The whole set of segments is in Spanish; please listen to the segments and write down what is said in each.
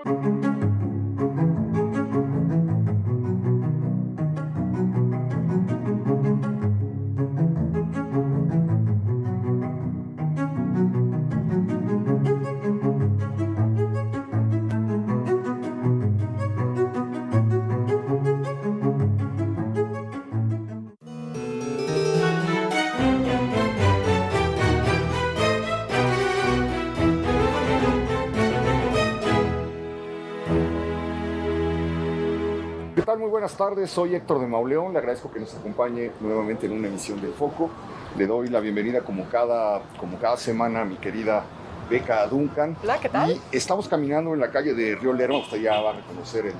¿Qué tal? Muy buenas tardes, soy Héctor de Mauleón, le agradezco que nos acompañe nuevamente en una emisión del Foco. Le doy la bienvenida como cada semana a mi querida Beca Duncan. Hola, ¿qué tal? Y estamos caminando en la calle de Río Lerma, usted ya va a reconocer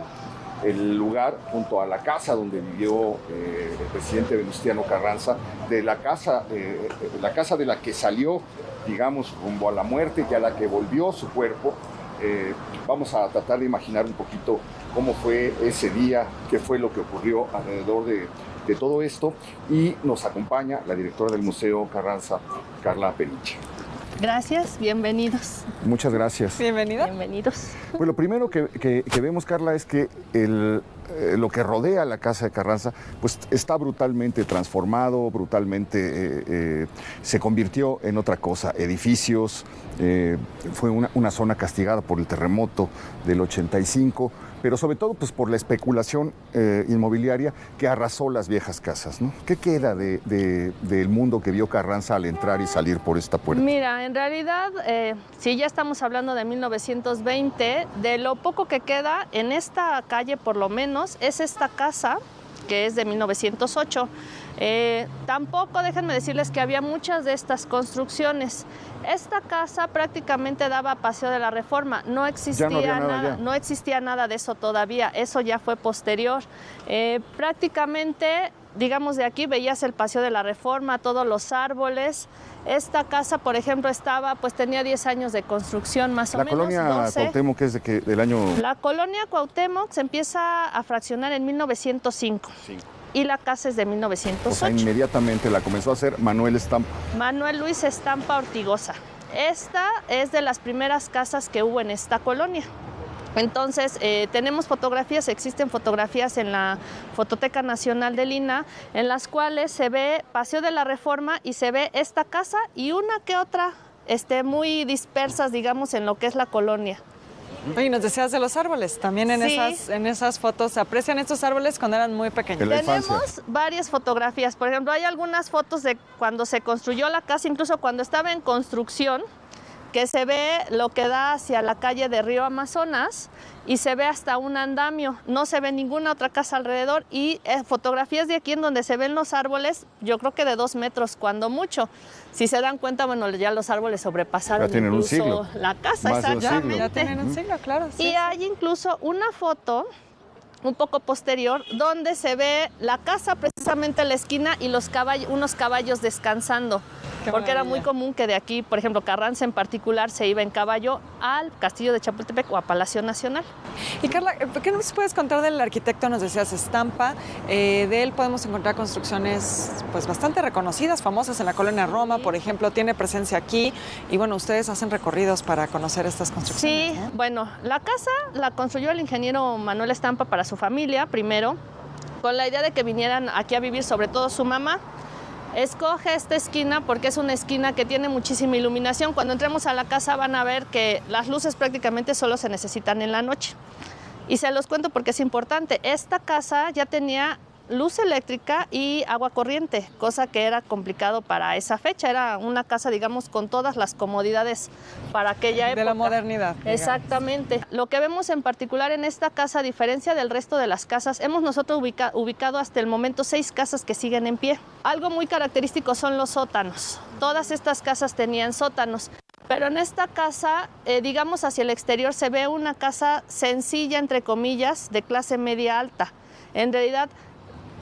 el lugar, junto a la casa donde vivió el presidente Venustiano Carranza, de la casa de la que salió, digamos, rumbo a la muerte y a la que volvió su cuerpo. Vamos a tratar de imaginar un poquito cómo fue ese día, qué fue lo que ocurrió alrededor de todo esto, y nos acompaña la directora del Museo Carranza, Carla Peniche. Gracias, bienvenidos. Muchas gracias. Bienvenida. Bienvenidos. Pues lo primero que vemos, Carla, es que lo que rodea la casa de Carranza pues está brutalmente transformado, brutalmente se convirtió en otra cosa, edificios, fue una zona castigada por el terremoto del 85, pero sobre todo pues por la especulación inmobiliaria que arrasó las viejas casas, ¿no? ¿Qué queda del mundo que vio Carranza al entrar y salir por esta puerta? Mira, en realidad, si ya estamos hablando de 1920, de lo poco que queda en esta calle, por lo menos, es esta casa, que es de 1908. Tampoco, déjenme decirles que había muchas de estas construcciones. Esta casa prácticamente daba Paseo de la Reforma, no existía no existía nada de eso todavía, eso ya fue posterior. Prácticamente, digamos, de aquí veías el Paseo de la Reforma, todos los árboles. Esta casa, por ejemplo, tenía 10 años de construcción, más o menos. La colonia Cuauhtémoc, que es del año... La colonia Cuauhtémoc se empieza a fraccionar en 1905. Sí. Y la casa es de 1908. O sea, inmediatamente la comenzó a hacer Manuel Estampa. Manuel Luis Estampa Ortigosa. Esta es de las primeras casas que hubo en esta colonia. Entonces, tenemos fotografías, existen fotografías en la Fototeca Nacional del INAH, en las cuales se ve Paseo de la Reforma y se ve esta casa y una que otra muy dispersas, digamos, en lo que es la colonia. Y nos decías de los árboles, también en, sí. en esas fotos se aprecian estos árboles cuando eran muy pequeños. Tenemos varias fotografías, por ejemplo, hay algunas fotos de cuando se construyó la casa, incluso cuando estaba en construcción, que se ve lo que da hacia la calle de Río Amazonas y se ve hasta un andamio, no se ve ninguna otra casa alrededor, y fotografías de aquí en donde se ven los árboles, yo creo que de 2 metros cuando mucho. Si se dan cuenta, bueno, ya los árboles sobrepasaron incluso la casa, exactamente. Ya tienen un siglo, claro. Sí, y hay incluso una foto un poco posterior, donde se ve la casa precisamente en la esquina y unos caballos descansando. Porque era muy común que de aquí, por ejemplo, Carranza en particular, se iba en caballo al Castillo de Chapultepec o a Palacio Nacional. Y Carla, ¿qué nos puedes contar del arquitecto? Nos decías Estampa. De él podemos encontrar construcciones pues bastante reconocidas, famosas en la colonia Roma, por ejemplo, tiene presencia aquí. Y bueno, ustedes hacen recorridos para conocer estas construcciones. Sí, bueno, la casa la construyó el ingeniero Manuel Estampa para su familia, primero, con la idea de que vinieran aquí a vivir, sobre todo su mamá. Escoge esta esquina porque es una esquina que tiene muchísima iluminación. Cuando entremos a la casa van a ver que las luces prácticamente solo se necesitan en la noche. Y se los cuento porque es importante. Esta casa ya tenía luz eléctrica y agua corriente, cosa que era complicado para esa fecha. Era una casa, digamos, con todas las comodidades para aquella época. De la modernidad. Digamos. Exactamente. Lo que vemos en particular en esta casa, a diferencia del resto de las casas, hemos nosotros ubicado hasta el momento 6 casas que siguen en pie. Algo muy característico son los sótanos. Todas estas casas tenían sótanos. Pero en esta casa, digamos, hacia el exterior se ve una casa sencilla, entre comillas, de clase media alta. En realidad,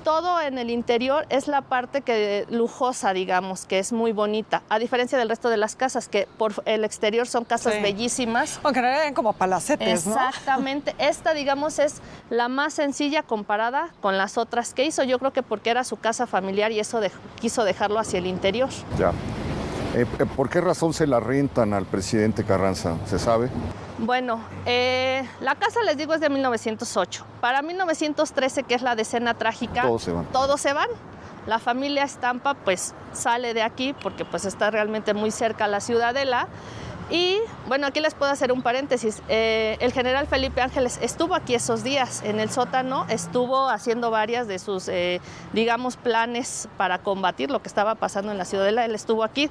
todo en el interior es la parte lujosa, digamos, que es muy bonita, a diferencia del resto de las casas, que por el exterior son casas bellísimas. Aunque no eran como palacetes, ¿no? Exactamente. Esta, digamos, es la más sencilla comparada con las otras que hizo. Yo creo que porque era su casa familiar y eso quiso dejarlo hacia el interior. Ya. ¿Por qué razón se la rentan al presidente Carranza? ¿Se sabe? Bueno, la casa, les digo, es de 1908. Para 1913, que es la decena trágica, todos se van. La familia Estampa pues sale de aquí porque pues está realmente muy cerca a la Ciudadela. Y bueno, aquí les puedo hacer un paréntesis. El general Felipe Ángeles estuvo aquí esos días en el sótano, estuvo haciendo varias de sus, digamos, planes para combatir lo que estaba pasando en la Ciudadela. Él estuvo aquí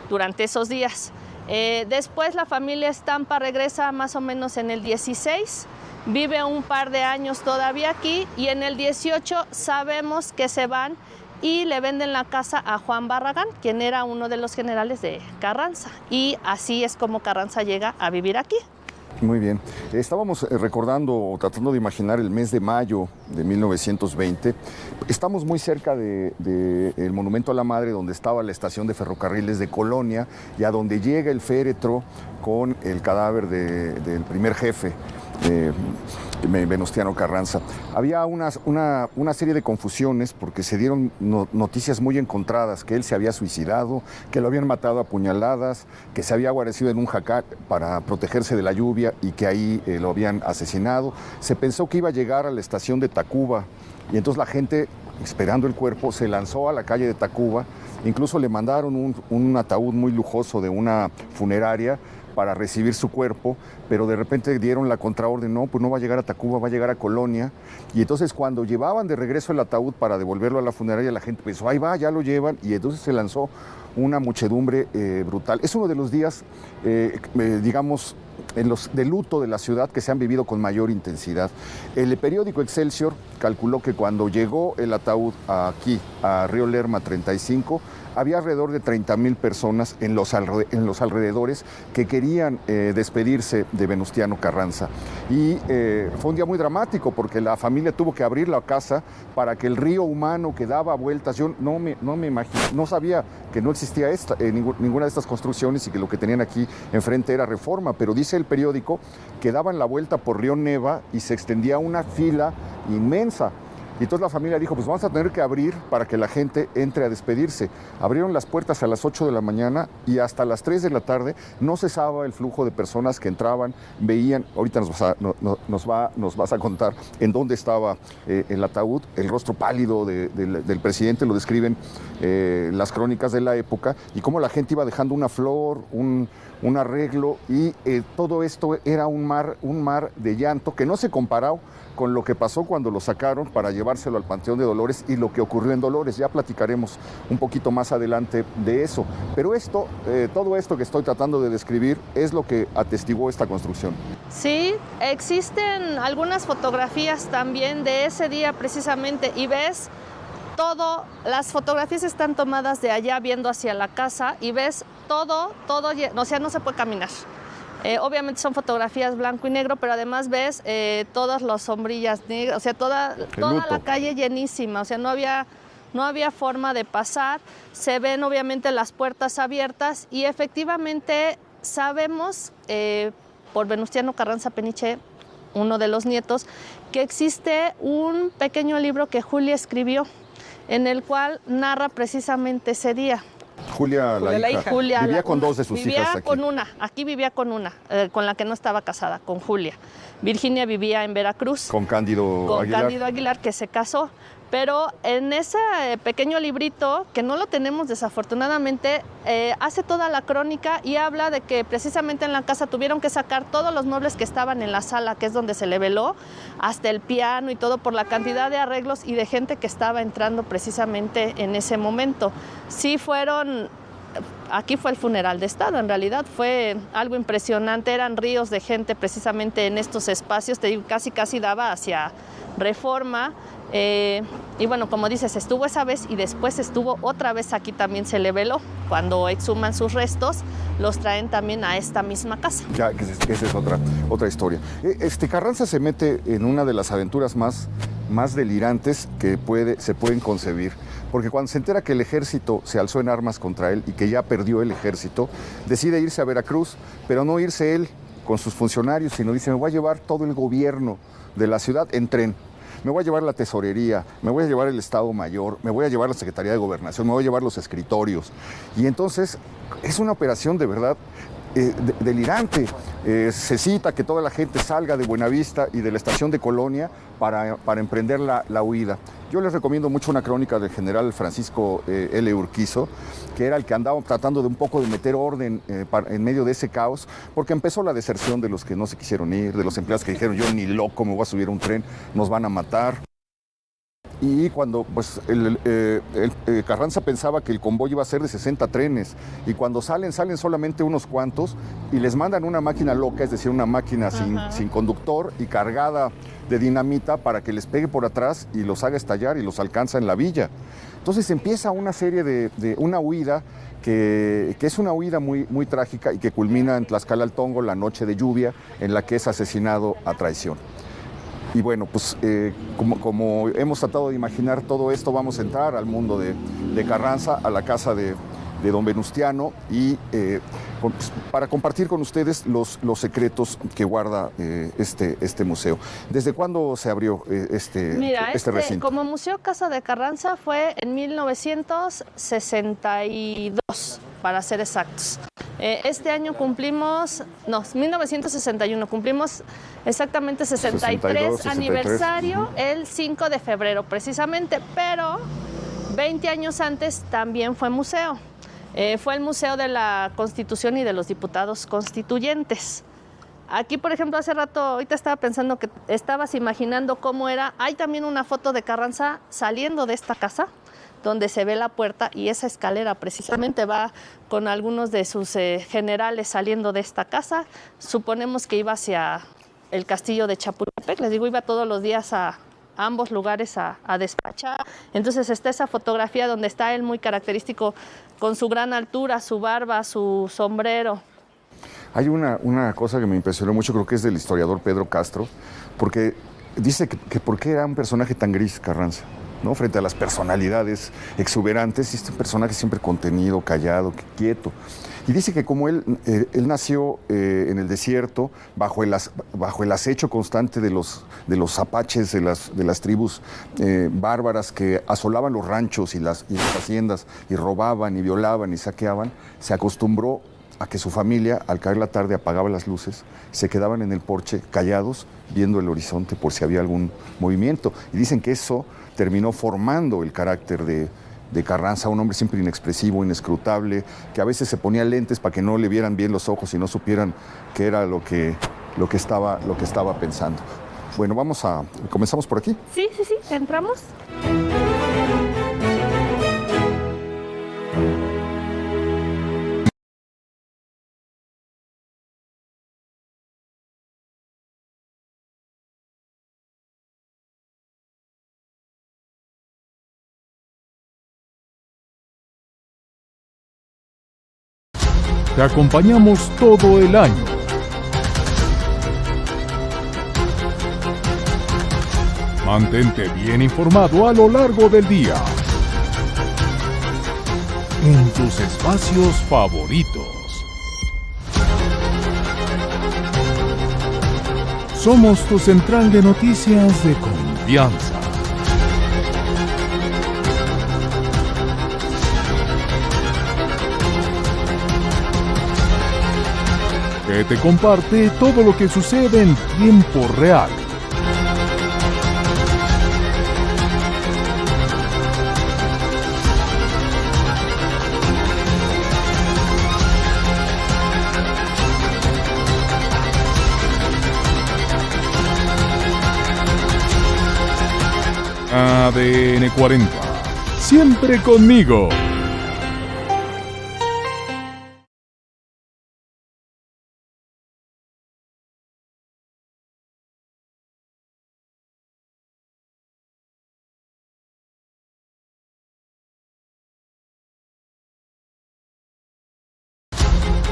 durante esos días. Después la familia Estampa regresa más o menos en el 16, vive un par de años todavía aquí y en el 18 sabemos que se van y le venden la casa a Juan Barragán, quien era uno de los generales de Carranza. Y así es como Carranza llega a vivir aquí. Muy bien. Estábamos recordando, tratando de imaginar el mes de mayo de 1920. Estamos muy cerca del Monumento a la Madre, donde estaba la estación de ferrocarriles de Colonia, y a donde llega el féretro con el cadáver del primer jefe, Venustiano Carranza. Había una serie de confusiones porque se dieron noticias muy encontradas, que él se había suicidado, que lo habían matado a puñaladas, que se había guarecido en un jacal para protegerse de la lluvia y que ahí lo habían asesinado. Se pensó que iba a llegar a la estación de Tacuba y entonces la gente, esperando el cuerpo, se lanzó a la calle de Tacuba. Incluso le mandaron un ataúd muy lujoso de una funeraria para recibir su cuerpo, pero de repente dieron la contraorden, no, pues no va a llegar a Tacuba, va a llegar a Colonia. Y entonces cuando llevaban de regreso el ataúd para devolverlo a la funeraria, la gente pensó, ahí va, ya lo llevan, y entonces se lanzó una muchedumbre brutal. Es uno de los días, digamos, de luto de la ciudad que se han vivido con mayor intensidad. El periódico Excelsior calculó que cuando llegó el ataúd aquí, a Río Lerma 35, había alrededor de 30,000 personas en los alrededores que querían despedirse de Venustiano Carranza. Y fue un día muy dramático porque la familia tuvo que abrir la casa para que el río humano que daba vueltas, yo no me imagino, no sabía que no existía ninguna de estas construcciones y que lo que tenían aquí enfrente era Reforma, pero dice el periódico que daban la vuelta por Río Neva y se extendía una fila inmensa. Y entonces la familia dijo, pues vamos a tener que abrir para que la gente entre a despedirse. Abrieron las puertas a las 8 de la mañana y hasta las 3 de la tarde no cesaba el flujo de personas que entraban, veían, ahorita nos vas a contar en dónde estaba el ataúd, el rostro pálido del presidente, lo describen las crónicas de la época, y cómo la gente iba dejando una flor, un arreglo, y todo esto era un mar de llanto que no se comparó con lo que pasó cuando lo sacaron para llevárselo al Panteón de Dolores y lo que ocurrió en Dolores. Ya platicaremos un poquito más adelante de eso. Pero todo esto que estoy tratando de describir es lo que atestiguó esta construcción. Sí, existen algunas fotografías también de ese día precisamente y ves todo, las fotografías están tomadas de allá viendo hacia la casa y ves todo, o sea, no se puede caminar. Obviamente son fotografías blanco y negro, pero además ves todas las sombrillas negras, o sea, toda la calle llenísima, o sea, no había forma de pasar. Se ven obviamente las puertas abiertas y efectivamente sabemos por Venustiano Carranza Peniche, uno de los nietos, que existe un pequeño libro que Julia escribió, en el cual narra precisamente ese día. Julia, la hija. Julia, vivía con dos de sus hijas aquí. Aquí vivía con una, con la que no estaba casada, con Julia. Virginia vivía en Veracruz. Con Cándido Aguilar, que se casó. Pero en ese pequeño librito, que no lo tenemos desafortunadamente, hace toda la crónica y habla de que precisamente en la casa tuvieron que sacar todos los muebles que estaban en la sala, que es donde se le veló, hasta el piano y todo, por la cantidad de arreglos y de gente que estaba entrando precisamente en ese momento. Sí aquí fue el funeral de Estado, en realidad fue algo impresionante, eran ríos de gente precisamente en estos espacios, te digo, casi daba hacia Reforma. Y bueno, como dices, estuvo esa vez y después estuvo otra vez aquí, también se le veló. Cuando exhuman sus restos, los traen también a esta misma casa. Ya, esa es otra historia. Carranza se mete en una de las aventuras más delirantes que se pueden concebir, porque cuando se entera que el ejército se alzó en armas contra él y que ya perdió el ejército, decide irse a Veracruz, pero no irse él con sus funcionarios, sino dice, me voy a llevar todo el gobierno de la ciudad en tren. Me voy a llevar la tesorería, me voy a llevar el Estado Mayor, me voy a llevar la Secretaría de Gobernación, me voy a llevar los escritorios. Y entonces es una operación de verdad delirante. Se cita que toda la gente salga de Buenavista y de la estación de Colonia para emprender la huida. Yo les recomiendo mucho una crónica del general Francisco L. Urquizo, que era el que andaba tratando de un poco de meter orden en medio de ese caos, porque empezó la deserción de los que no se quisieron ir, de los empleados que dijeron, yo ni loco me voy a subir a un tren, nos van a matar. Y cuando pues, Carranza pensaba que el convoy iba a ser de 60 trenes, y cuando salen solamente unos cuantos, y les mandan una máquina loca, es decir, una máquina sin conductor y cargada de dinamita para que les pegue por atrás y los haga estallar y los alcanza en la villa. Entonces empieza una serie de una huida que es una huida muy, muy trágica y que culmina en Tlaxcala-Altongo, la noche de lluvia, en la que es asesinado a traición. Y bueno, pues como hemos tratado de imaginar todo esto, vamos a entrar al mundo de Carranza, a la casa de don Venustiano, y para compartir con ustedes los secretos que guarda este museo. ¿Desde cuándo se abrió este recinto? Como Museo Casa de Carranza fue en 1962, para ser exactos. Este año 1961, cumplimos exactamente 63 aniversario, el 5 de febrero precisamente, pero 20 años antes también fue museo. Fue el Museo de la Constitución y de los Diputados Constituyentes. Aquí, por ejemplo, hace rato, ahorita estaba pensando que estabas imaginando cómo era. Hay también una foto de Carranza saliendo de esta casa, donde se ve la puerta, y esa escalera precisamente va con algunos de sus generales saliendo de esta casa. Suponemos que iba hacia el castillo de Chapultepec, les digo, iba todos los días a ambos lugares a despachar. Entonces está esa fotografía donde está él muy característico, con su gran altura, su barba, su sombrero. Hay una cosa que me impresionó mucho, creo que es del historiador Pedro Castro, porque dice que por qué era un personaje tan gris Carranza, ¿no? Frente a las personalidades exuberantes, y este personaje siempre contenido, callado, quieto. Y dice que como él nació en el desierto, bajo el acecho constante de los apaches, de las tribus bárbaras que asolaban los ranchos y las haciendas, y robaban y violaban y saqueaban, se acostumbró a que su familia, al caer la tarde, apagaba las luces, se quedaban en el porche callados, viendo el horizonte por si había algún movimiento. Y dicen que eso terminó formando el carácter de Carranza, un hombre siempre inexpresivo, inescrutable, que a veces se ponía lentes para que no le vieran bien los ojos y no supieran qué era lo que estaba pensando. Bueno, comenzamos por aquí. Sí, entramos. Te acompañamos todo el año. Mantente bien informado a lo largo del día. En tus espacios favoritos. Somos tu central de noticias de confianza. Que te comparte todo lo que sucede en tiempo real. ADN 40. Siempre conmigo.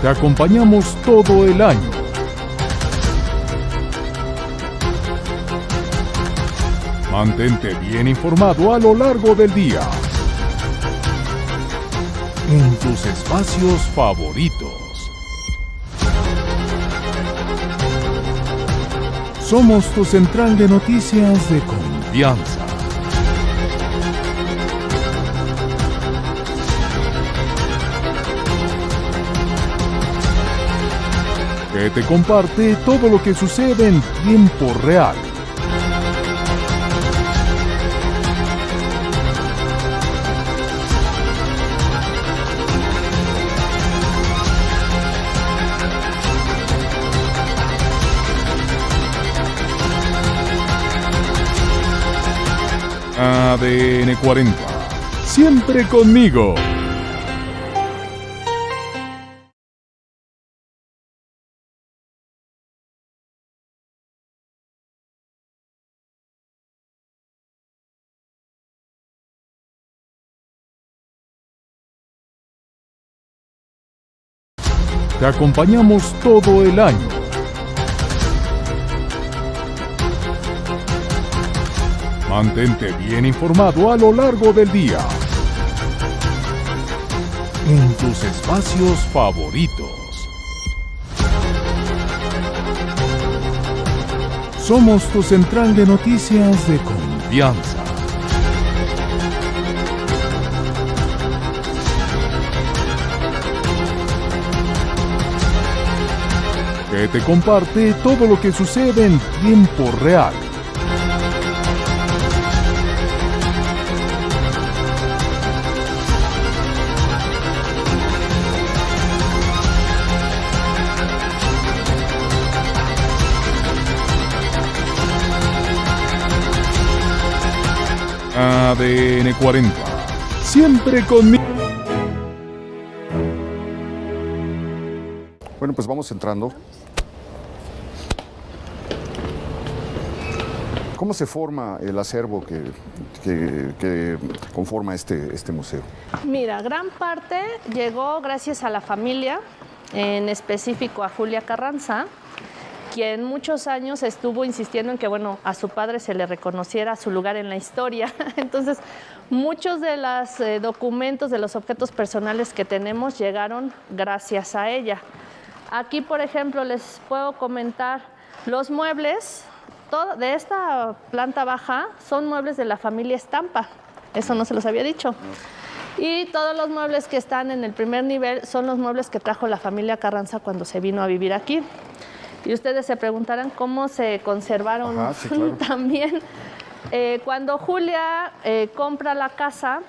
Te acompañamos todo el año. Mantente bien informado a lo largo del día. En tus espacios favoritos. Somos tu central de noticias de confianza. que te comparte todo lo que sucede en tiempo real. ADN 40. Siempre conmigo. Te acompañamos todo el año. Mantente bien informado a lo largo del día. En tus espacios favoritos. Somos tu central de noticias de confianza. Que te comparte todo lo que sucede en tiempo real. ADN 40. Siempre conmigo. Bueno, pues vamos entrando. ¿Cómo se forma el acervo que conforma este museo? Mira, gran parte llegó gracias a la familia, en específico a Julia Carranza, quien muchos años estuvo insistiendo en que, bueno, a su padre se le reconociera su lugar en la historia. Entonces, muchos de los documentos, de los objetos personales que tenemos llegaron gracias a ella. Aquí, por ejemplo, les puedo comentar los muebles de esta planta baja son muebles de la familia Estampa. Eso no se los había dicho. Y todos los muebles que están en el primer nivel son los muebles que trajo la familia Carranza cuando se vino a vivir aquí. Y ustedes se preguntarán cómo se conservaron. Ajá, sí, claro. También. Cuando Julia compra la casa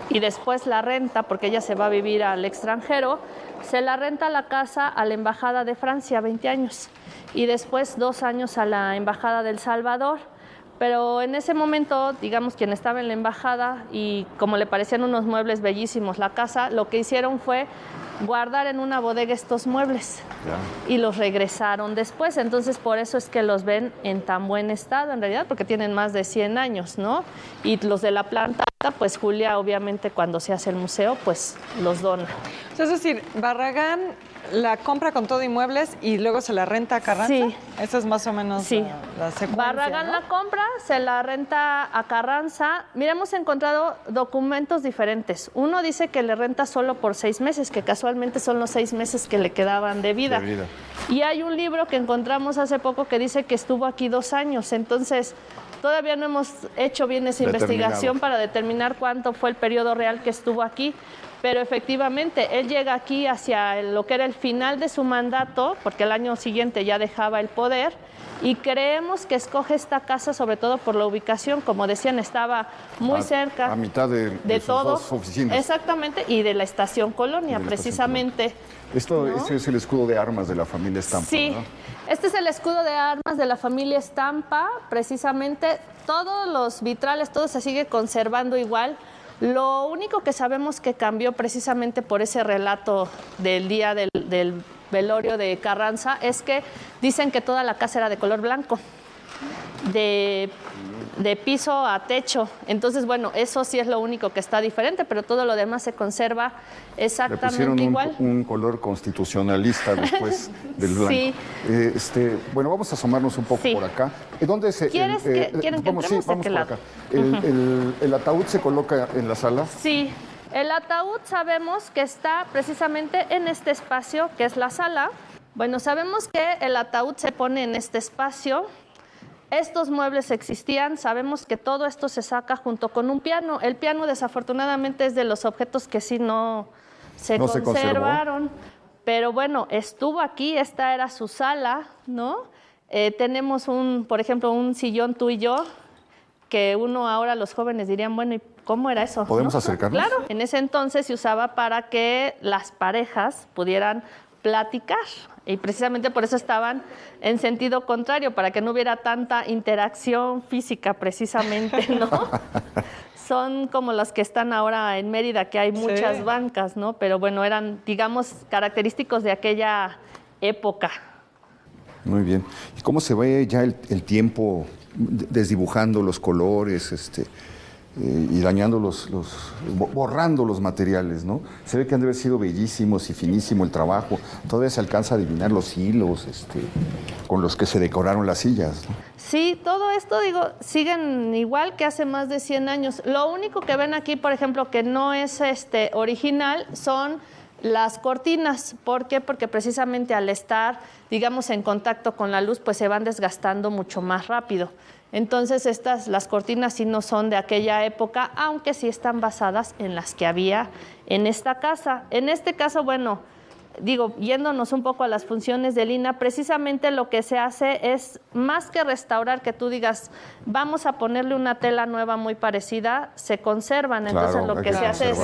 y después la renta, porque ella se va a vivir al extranjero, se la renta la casa a la Embajada de Francia, 20 años, y después 2 años a la Embajada de El Salvador. Pero en ese momento, digamos, quien estaba en la embajada y como le parecían unos muebles bellísimos la casa, lo que hicieron fue guardar en una bodega estos muebles y los regresaron después. Entonces, por eso es que los ven en tan buen estado, en realidad, porque tienen más de 100 años, ¿no? Y los de la planta alta, pues Julia, obviamente, cuando se hace el museo, pues los dona. Es decir, Barragán la compra con todo inmuebles y luego se la renta a Carranza. Sí. Esa es más o menos la secuencia, Barragán, ¿no? La compra, se la renta a Carranza. Mira, hemos encontrado documentos diferentes. Uno dice que le renta solo por 6 meses, que casualmente son los 6 meses que le quedaban de vida. Y hay un libro que encontramos hace poco que dice que estuvo aquí 2 años. Entonces, todavía no hemos hecho bien esa investigación para determinar cuánto fue el periodo real que estuvo aquí. Pero efectivamente, él llega aquí hacia lo que era el final de su mandato, porque el año siguiente ya dejaba el poder, y creemos que escoge esta casa sobre todo por la ubicación, como decían, estaba muy cerca a mitad de sus dos oficinas. Exactamente, y de la estación Colonia, precisamente. Esto, ¿no? Este es el escudo de armas de la familia Estampa, sí, ¿no? Este es el escudo de armas de la familia Estampa, precisamente. Todos los vitrales, todo se sigue conservando igual. Lo único que sabemos que cambió precisamente por ese relato del día del velorio de Carranza es que dicen que toda la casa era de color blanco, de piso a techo. Entonces, bueno, eso sí es lo único que está diferente, pero todo lo demás se conserva exactamente igual. Un color constitucionalista después del blanco. Sí. Bueno, vamos a asomarnos un poco por acá. ¿Dónde se? ¿Quieren que entremos vamos por acá. ¿El ataúd se coloca en la sala? Sí. El ataúd sabemos que está precisamente en este espacio, que es la sala. Bueno, sabemos que el ataúd se pone en este espacio. Estos muebles existían, sabemos que todo esto se saca junto con un piano. El piano, desafortunadamente, es de los objetos que sí no se conservaron, Pero bueno, estuvo aquí, esta era su sala, ¿no? Tenemos por ejemplo, un sillón tú y yo, que uno ahora los jóvenes dirían, bueno, ¿y cómo era eso? ¿Podemos ¿no? acercarnos? Claro, en ese entonces se usaba para que las parejas pudieran platicar y precisamente por eso estaban en sentido contrario, para que no hubiera tanta interacción física precisamente, ¿no? Son como las que están ahora en Mérida, que hay muchas bancas, ¿no? Pero bueno, eran, digamos, característicos de aquella época. Muy bien. ¿Y cómo se ve ya el tiempo desdibujando los colores, y dañando borrando los materiales, ¿no? Se ve que han de haber sido bellísimos y finísimo el trabajo. Todavía se alcanza a adivinar los hilos, con los que se decoraron las sillas, ¿no? Sí, todo esto, digo, siguen igual que hace más de 100 años. Lo único que ven aquí, por ejemplo, que no es original, son las cortinas. ¿Por qué? Porque precisamente al estar, digamos, en contacto con la luz, pues se van desgastando mucho más rápido. Entonces, las cortinas sí no son de aquella época, aunque sí están basadas en las que había en esta casa. En este caso, bueno, digo, yéndonos un poco a las funciones de Lina, precisamente lo que se hace es, más que restaurar, que tú digas, vamos a ponerle una tela nueva muy parecida, se conservan. Entonces, Claro, lo que se hace es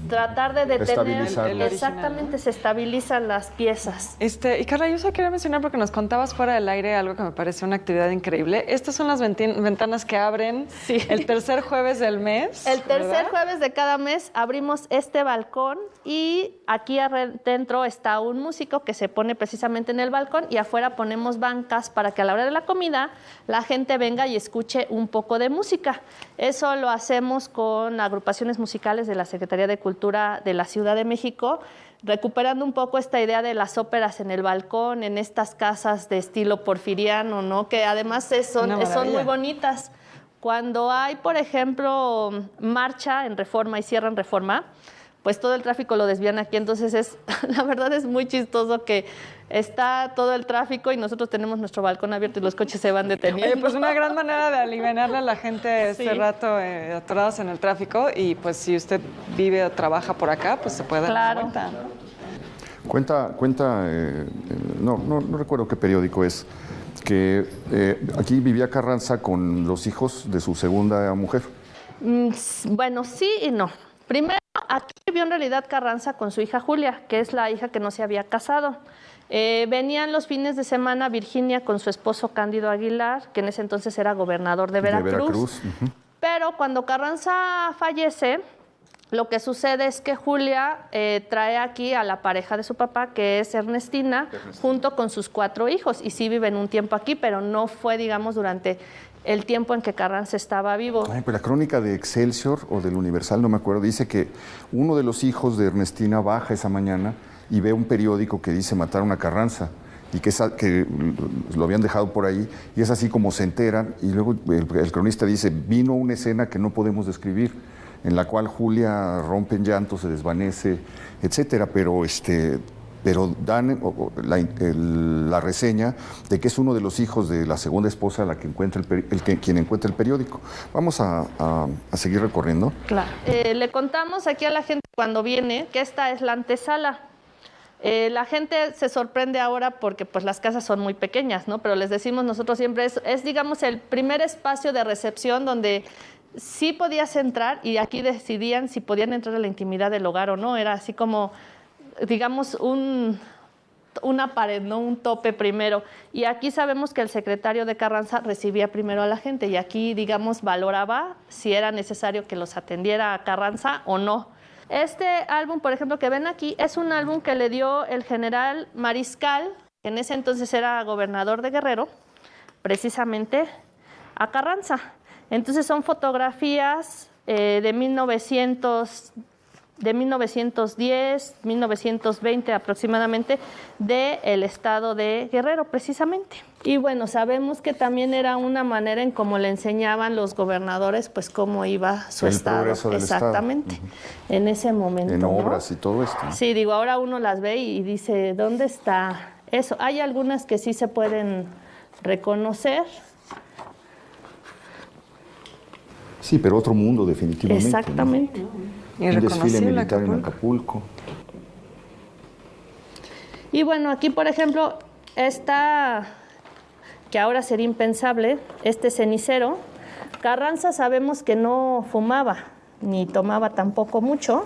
tratar de detener, exactamente, se estabilizan las piezas. Y Carla, yo solo quería mencionar, porque nos contabas fuera del aire algo que me parece una actividad increíble. Estas son las ventanas que abren el tercer jueves del mes. El tercer jueves de cada mes abrimos este balcón y aquí adentro está un músico que se pone precisamente en el balcón y afuera ponemos bancas para que a la hora de la comida la gente venga y escuche un poco de música. Eso lo hacemos con agrupaciones musicales de la Secretaría de Cultura de la Ciudad de México, recuperando un poco esta idea de las óperas en el balcón, en estas casas de estilo porfiriano, ¿no? Que además son muy bonitas. Cuando hay, por ejemplo, marcha en Reforma y cierran Reforma, pues todo el tráfico lo desvían aquí, entonces la verdad es muy chistoso que está todo el tráfico y nosotros tenemos nuestro balcón abierto y los coches se van deteniendo. Oye, pues una gran manera de aliviarle a la gente este rato atorados en el tráfico, y pues si usted vive o trabaja por acá, pues se puede dar cuenta. Cuenta, no recuerdo qué periódico es, que aquí vivía Carranza con los hijos de su segunda mujer. Bueno, sí y no. Primero, aquí vivió en realidad Carranza con su hija Julia, que es la hija que no se había casado. Venían los fines de semana Virginia con su esposo Cándido Aguilar, que en ese entonces era gobernador de Veracruz. Pero cuando Carranza fallece, lo que sucede es que Julia trae aquí a la pareja de su papá, que es Ernestina, junto con sus 4 hijos. Y sí viven un tiempo aquí, pero no fue, digamos, durante el tiempo en que Carranza estaba vivo. Ay, pero la crónica de Excelsior o del Universal, no me acuerdo, dice que uno de los hijos de Ernestina baja esa mañana y ve un periódico que dice mataron a Carranza, y que lo habían dejado por ahí, y es así como se enteran, y luego el cronista dice, vino una escena que no podemos describir, en la cual Julia rompe en llanto, se desvanece, etcétera, pero dan la reseña de que es uno de los hijos de la segunda esposa la que encuentra quien encuentra el periódico. Vamos a seguir recorriendo. Claro. Le contamos aquí a la gente cuando viene que esta es la antesala. La gente se sorprende ahora porque pues las casas son muy pequeñas, ¿no? Pero les decimos nosotros siempre, es digamos el primer espacio de recepción donde sí podías entrar y aquí decidían si podían entrar a la intimidad del hogar o no. Era así como, digamos, una pared, ¿no? Un tope primero. Y aquí sabemos que el secretario de Carranza recibía primero a la gente y aquí, digamos, valoraba si era necesario que los atendiera a Carranza o no. Este álbum, por ejemplo, que ven aquí, es un álbum que le dio el general Mariscal, que en ese entonces era gobernador de Guerrero, precisamente a Carranza. Entonces son fotografías de 1910, 1920 aproximadamente, del estado de Guerrero, precisamente. Y bueno, sabemos que también era una manera en cómo le enseñaban los gobernadores, pues cómo iba su estado. Progreso del exactamente, estado. En ese momento. En ¿no? obras y todo esto. Sí, digo, ahora uno las ve y dice, ¿dónde está eso? Hay algunas que sí se pueden reconocer. Sí, pero otro mundo definitivamente. Exactamente. ¿No? Un desfile militar en Acapulco. Y bueno, aquí por ejemplo, esta, que ahora sería impensable, este cenicero. Carranza sabemos que no fumaba, ni tomaba tampoco mucho,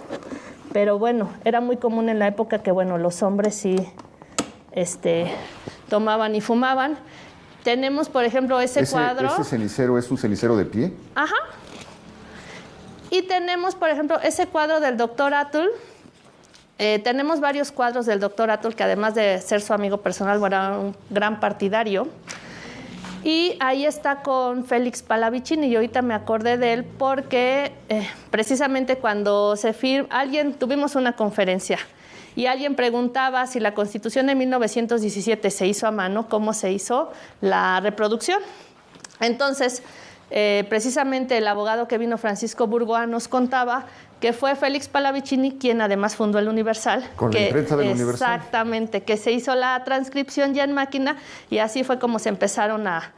pero bueno, era muy común en la época que bueno, los hombres sí tomaban y fumaban. Tenemos, por ejemplo, ese cuadro. ¿Ese cenicero es un cenicero de pie? Ajá. Y tenemos, por ejemplo, ese cuadro del doctor Atul. Tenemos varios cuadros del doctor Atul, que además de ser su amigo personal, era un gran partidario. Y ahí está con Félix Pallavicini, y ahorita me acordé de él porque precisamente cuando tuvimos una conferencia, y alguien preguntaba si la Constitución de 1917 se hizo a mano, ¿cómo se hizo la reproducción? Entonces, precisamente el abogado que vino, Francisco Burgoa, nos contaba que fue Félix Pallavicini quien además fundó el Universal. Con la imprenta del Universal. Exactamente, que se hizo la transcripción ya en máquina y así fue como se empezaron a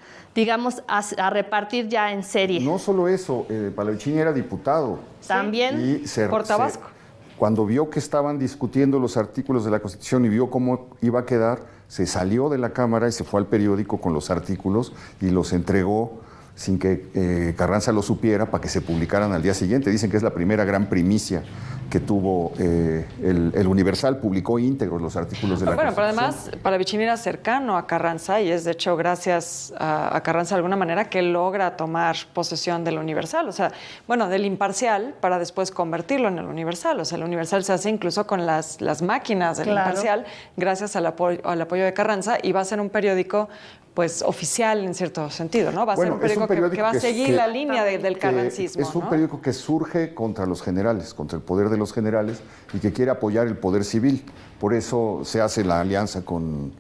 repartir ya en serie. No solo eso, Pallavicini era diputado. También por Tabasco. Cuando vio que estaban discutiendo los artículos de la Constitución y vio cómo iba a quedar, se salió de la Cámara y se fue al periódico con los artículos y los entregó sin que Carranza lo supiera para que se publicaran al día siguiente. Dicen que es la primera gran primicia que tuvo el Universal, publicó íntegros los artículos de la Constitución. Pero además Pallavicini era cercano a Carranza y es de hecho gracias a Carranza de alguna manera que logra tomar posesión del Universal, o sea, bueno, del Imparcial para después convertirlo en el Universal, o sea, el Universal se hace incluso con las máquinas del Imparcial gracias al apoyo de Carranza y va a ser un periódico pues oficial en cierto sentido, ¿no? Va a ser un periódico que va a seguir la línea del carrancismo. Es un periódico que surge contra los generales, contra el poder de los generales y que quiere apoyar el poder civil. Por eso se hace la alianza con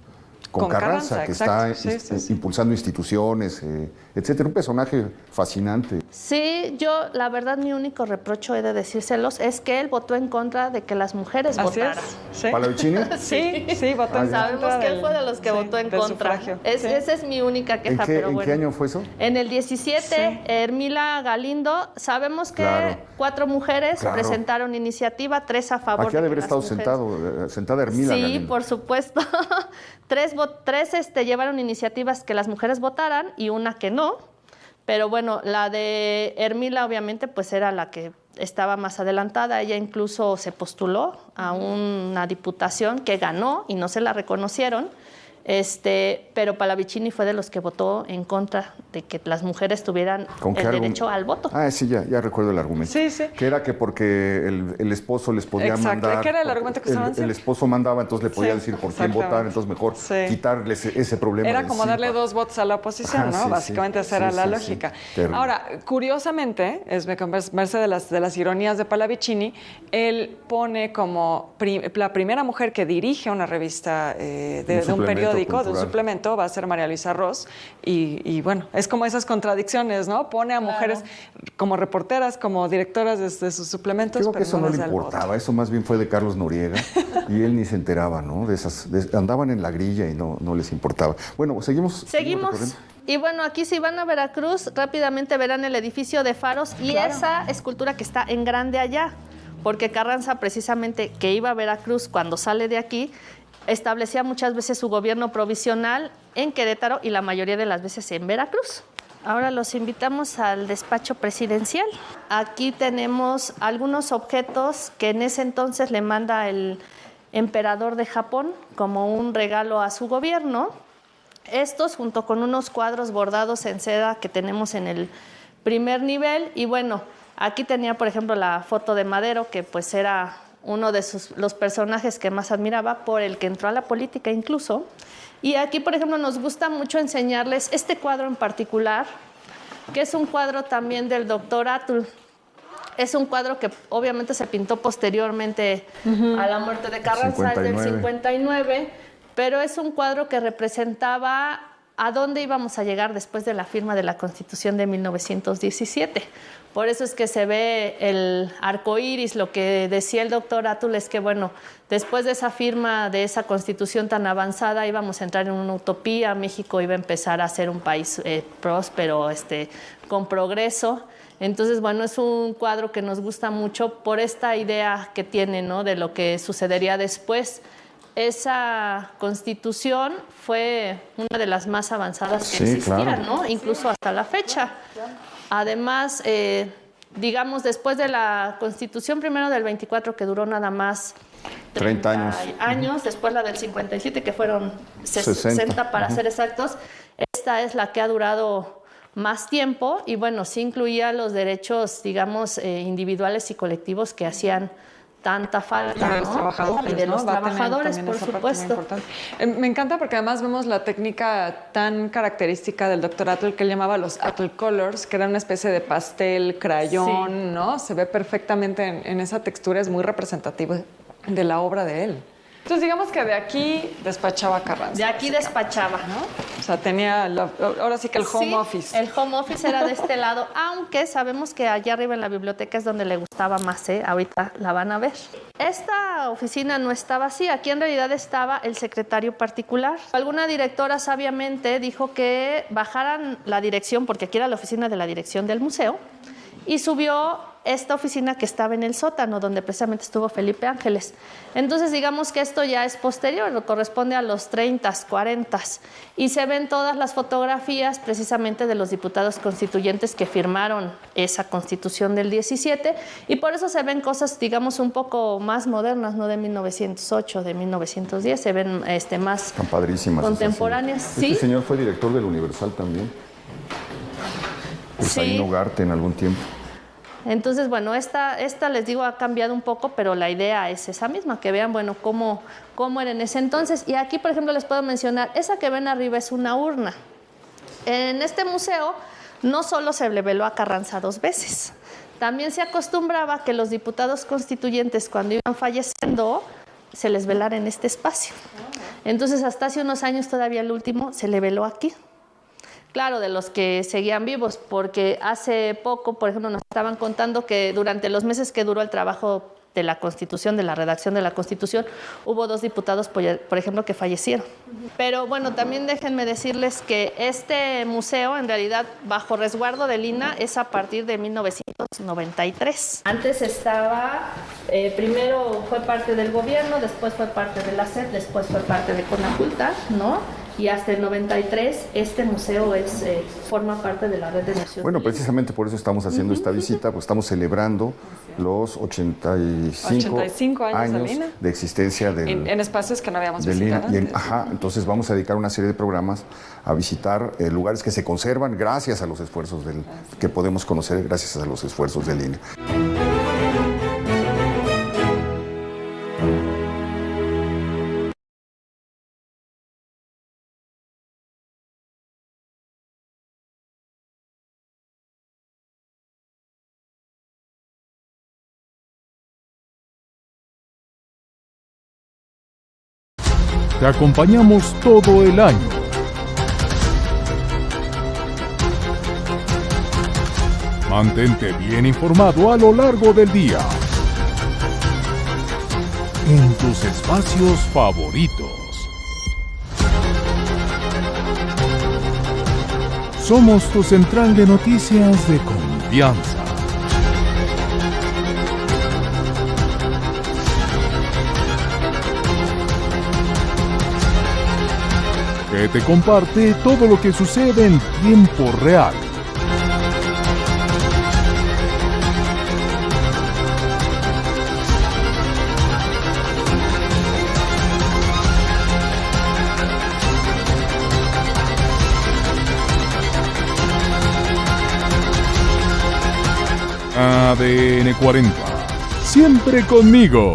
Carranza, que está impulsando instituciones, etcétera. Un personaje fascinante. Sí, yo la verdad mi único reprocho, he de decírselos, es que él votó en contra de que las mujeres votaran. ¿Sí? ¿Pallavicini? Sí, votó en contra. Sabemos que él fue de los que votó en contra. Esa es mi única queja, pero bueno. ¿En qué año fue eso? En el 17, Hermila Galindo, sabemos que 4 mujeres presentaron iniciativa, 3 a favor. Aquí ha de haber estado sentada Hermila Galindo. Sí, por supuesto. 3 llevaron iniciativas que las mujeres votaran y una que no. Pero bueno, la de Hermila obviamente pues era la que estaba más adelantada. Ella incluso se postuló a una diputación que ganó y no se la reconocieron. Pero Pallavicini fue de los que votó en contra de que las mujeres tuvieran el derecho al voto. Sí, ya recuerdo el argumento. Sí. Que era que porque el esposo les podía mandar. Que era el argumento que estaban el esposo mandaba, entonces le podía decir por quién votar, entonces mejor quitarles ese problema. Era como darle 2 votos a la oposición, ¿no? Básicamente esa era la lógica. Ahora, curiosamente, me conversa de las ironías de Pallavicini, él pone como la primera mujer que dirige una revista de un periódico, de un suplemento, va a ser María Luisa Ross, y bueno, es como esas contradicciones, ¿no? Pone a mujeres como reporteras, como directoras de sus suplementos. Creo que eso no le importaba, eso más bien fue de Carlos Noriega, y él ni se enteraba, ¿no? Andaban en la grilla y no les importaba. Bueno, seguimos. Y bueno, aquí si van a Veracruz, rápidamente verán el edificio de Faros y esa escultura que está en grande allá, porque Carranza precisamente que iba a Veracruz cuando sale de aquí, establecía muchas veces su gobierno provisional en Querétaro y la mayoría de las veces en Veracruz. Ahora los invitamos al despacho presidencial. Aquí tenemos algunos objetos que en ese entonces le manda el emperador de Japón como un regalo a su gobierno. Estos junto con unos cuadros bordados en seda que tenemos en el primer nivel. Y bueno, aquí tenía por ejemplo la foto de Madero, que pues era uno de los personajes que más admiraba, por el que entró a la política incluso. Y aquí, por ejemplo, nos gusta mucho enseñarles este cuadro en particular, que es un cuadro también del doctor Atul. Es un cuadro que obviamente se pintó posteriormente a la muerte de Carranza, es del 59, pero es un cuadro que representaba a dónde íbamos a llegar después de la firma de la Constitución de 1917. Por eso es que se ve el arco iris. Lo que decía el doctor Atul es que, bueno, después de esa firma de esa Constitución tan avanzada íbamos a entrar en una utopía. México iba a empezar a ser un país próspero, con progreso. Entonces, bueno, es un cuadro que nos gusta mucho por esta idea que tiene, ¿no?, de lo que sucedería después. esa Constitución fue una de las más avanzadas que existían, claro, ¿no? Incluso hasta la fecha. Además, digamos, después de la Constitución primero del 24, que duró nada más 30 años, después la del 57, que fueron 60 para ser exactos, esta es la que ha durado más tiempo y bueno, sí incluía los derechos, digamos, individuales y colectivos que hacían tanta falta, ¿no? De los trabajadores, y de los ¿no? trabajadores, por supuesto. Me encanta porque además vemos la técnica tan característica del Dr. Atl que él llamaba los Atl Colors, que era una especie de pastel, crayón, sí, ¿no? Se ve perfectamente en esa textura, es muy representativo de la obra de él. Entonces digamos que de aquí despachaba Carranza. De aquí despachaba, ¿no? O sea, tenía, ahora sí que el home office. El home office era de este lado, aunque sabemos que allá arriba en la biblioteca es donde le gustaba más, ¿eh? Ahorita la van a ver. Esta oficina no estaba así, aquí en realidad estaba el secretario particular. Alguna directora sabiamente dijo que bajaran la dirección, porque aquí era la oficina de la dirección del museo, y subió esta oficina que estaba en el sótano, donde precisamente estuvo Felipe Ángeles. Entonces, digamos que esto ya es posterior, corresponde a los 30s, 40s, y se ven todas las fotografías precisamente de los diputados constituyentes que firmaron esa Constitución del 17, y por eso se ven cosas, digamos, un poco más modernas, no de 1908, de 1910, se ven más contemporáneas. ¿Sí? Este señor fue director del Universal también. Pues ahí en Ugarte en algún tiempo. Entonces, bueno, esta les digo ha cambiado un poco, pero la idea es esa misma, que vean, bueno, cómo era en ese entonces. Y aquí, por ejemplo, les puedo mencionar, esa que ven arriba es una urna. En este museo no solo se le veló a Carranza 2 veces, también se acostumbraba que los diputados constituyentes, cuando iban falleciendo, se les velara en este espacio. Entonces, hasta hace unos años todavía el último se le veló aquí. Claro, de los que seguían vivos, porque hace poco, por ejemplo, nos estaban contando que durante los meses que duró el trabajo de la Constitución, de la redacción de la Constitución, hubo 2 diputados, por ejemplo, que fallecieron. Pero bueno, también déjenme decirles que este museo, en realidad, bajo resguardo del INAH, es a partir de 1993. Antes estaba, primero fue parte del gobierno, después fue parte de la SED, después fue parte de Conaculta, ¿no? Y hasta el 93 este museo forma parte de la red de naciones. Bueno, precisamente por eso estamos haciendo esta visita, pues estamos celebrando los 85 años de existencia del en espacios que no habíamos visitado. Entonces vamos a dedicar una serie de programas a visitar lugares que se conservan gracias a los esfuerzos que podemos conocer gracias a los esfuerzos del INE. Te acompañamos todo el año. Mantente bien informado a lo largo del día. En tus espacios favoritos. Somos tu central de noticias de confianza. Que te comparte todo lo que sucede en tiempo real. ADN 40. Siempre conmigo.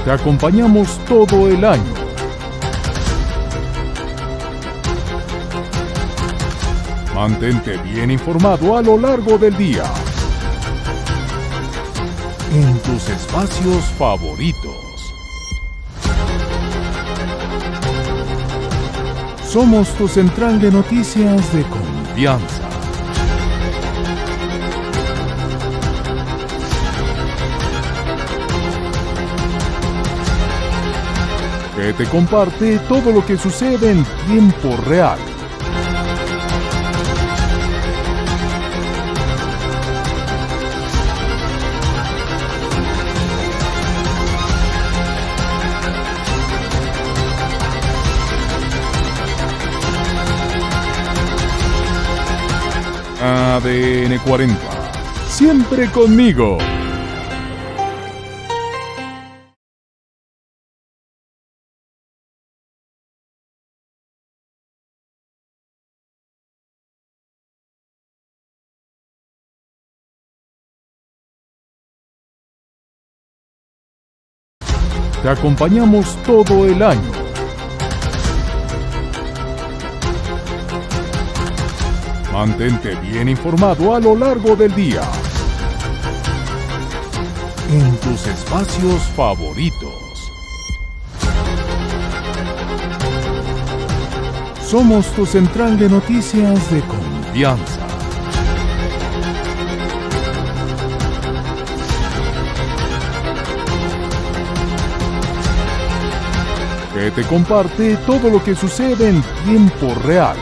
Te acompañamos todo el año. Mantente bien informado a lo largo del día. En tus espacios favoritos. Somos tu central de noticias de confianza. que te comparte todo lo que sucede en tiempo real. ADN 40, siempre conmigo. Te acompañamos todo el año. Mantente bien informado a lo largo del día. En tus espacios favoritos. Somos tu central de noticias de confianza. Que te comparte todo lo que sucede en tiempo real.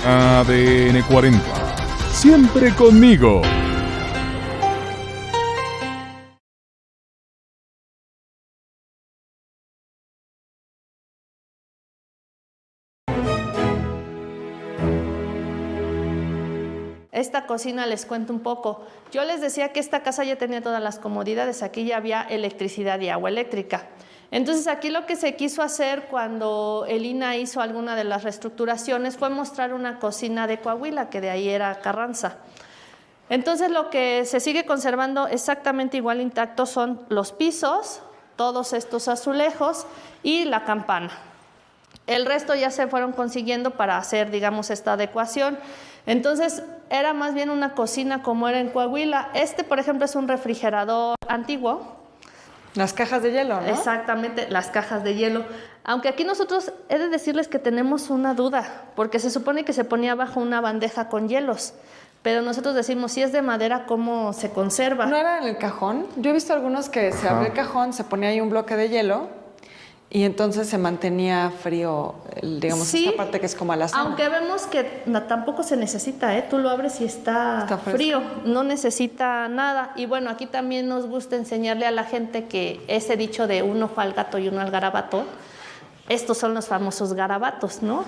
ADN 40, siempre conmigo. Esta cocina les cuento un poco. Yo les decía que esta casa ya tenía todas las comodidades, aquí ya había electricidad y agua eléctrica. Entonces aquí lo que se quiso hacer cuando el INAH hizo alguna de las reestructuraciones fue mostrar una cocina de Coahuila, que de ahí era Carranza. Entonces lo que se sigue conservando exactamente igual intacto son los pisos, todos estos azulejos y la campana. El resto ya se fueron consiguiendo para hacer, digamos, esta adecuación. Entonces era más bien una cocina como era en Coahuila. Este, por ejemplo, es un refrigerador antiguo. Las cajas de hielo, ¿no? Exactamente, las cajas de hielo. Aunque aquí nosotros, he de decirles que tenemos una duda, porque se supone que se ponía abajo una bandeja con hielos, pero nosotros decimos, si es de madera, ¿cómo se conserva? ¿No era en el cajón? Yo he visto algunos que se abre el cajón, se ponía ahí un bloque de hielo y entonces se mantenía frío, digamos, sí, esta parte que es como alacena. Aunque vemos que tampoco se necesita, tú lo abres y está frío, no necesita nada. Y bueno, aquí también nos gusta enseñarle a la gente que ese dicho de un ojo al gato y uno al garabato, estos son los famosos garabatos, ¿no?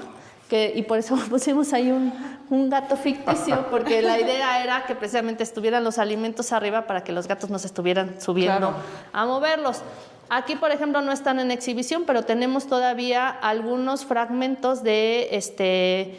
Y por eso pusimos ahí un gato ficticio, porque la idea era que precisamente estuvieran los alimentos arriba para que los gatos no se estuvieran subiendo a moverlos. Aquí, por ejemplo, no están en exhibición, pero tenemos todavía algunos fragmentos de